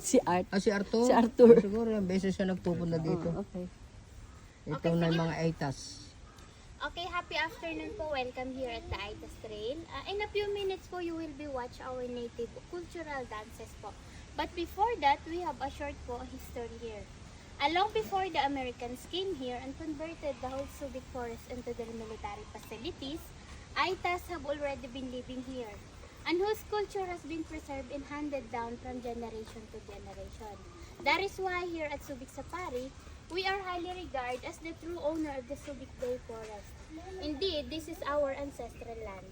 Si Art. Si Arthur? Si Arthur. Siguro yung beses siya nagpupunta dito. Okay. Ito na yung mga aitas. Okay, happy afternoon po. Welcome here at the Aitas Trail. In a few minutes po, you will be watch our native cultural dances po. But before that, we have a short po history here. Long before the Americans came here and converted the whole Subic Forest into their military facilities, Aitas have already been living here, and whose culture has been preserved and handed down from generation to generation. That is why here at Subic Safari, we are highly regarded as the true owner of the Subic Bay Forest. Indeed, this is our ancestral land.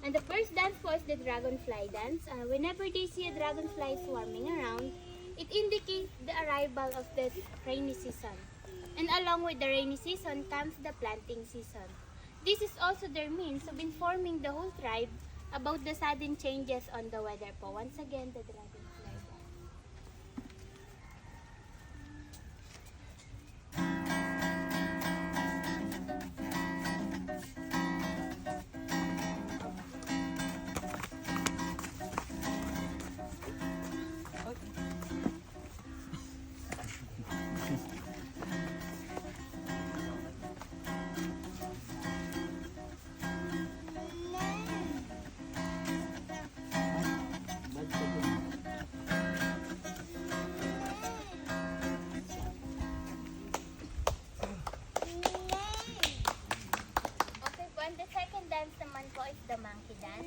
And the first dance po is the dragonfly dance. Whenever they see a dragonfly swarming around, it indicates the arrival of the rainy season. And along with the rainy season comes the planting season. This is also their means of informing the whole tribe about the sudden changes on the weather po. Once again, the dragonfly dance. And the second dance naman po is the monkey dance.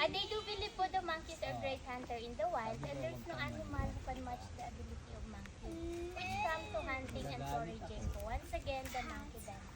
They do believe po the monkeys are great hunter in the wild, and there's no animal who can match the ability of monkeys when it comes to hunting and foraging po. Once again, the monkey dance.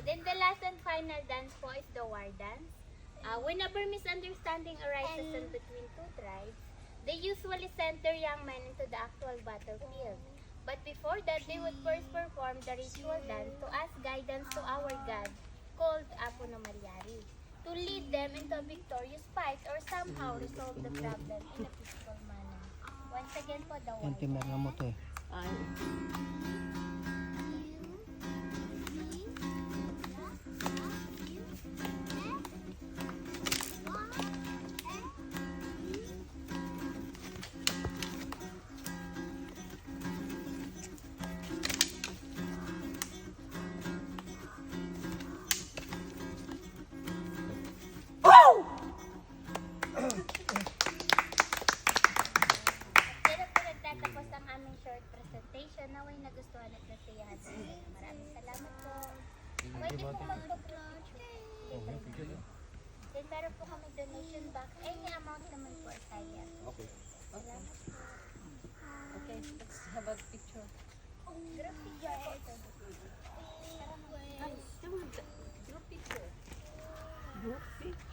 Then the last and final dance po is the war dance. Whenever misunderstanding arises in between two tribes, they usually send their young men into the actual battlefield. But before that, they would first perform the ritual dance to ask guidance to our god, called Apo no Mariari, to lead them into a victorious fight or somehow resolve the problem in a peaceful manner. Once again po, the war Yung timer na mo to eh. Ay. Dito po nagtatapos ang aming short presentation. Naway nagustuhan at nasiyahan sa inyo. Maraming salamat po. Pwede po magpa-picture. Then meron po kami donation box. Any amount naman po kaya. Okay. Salamat po. Okay, let's have a picture. Group picture po. Ay, group picture. Group picture.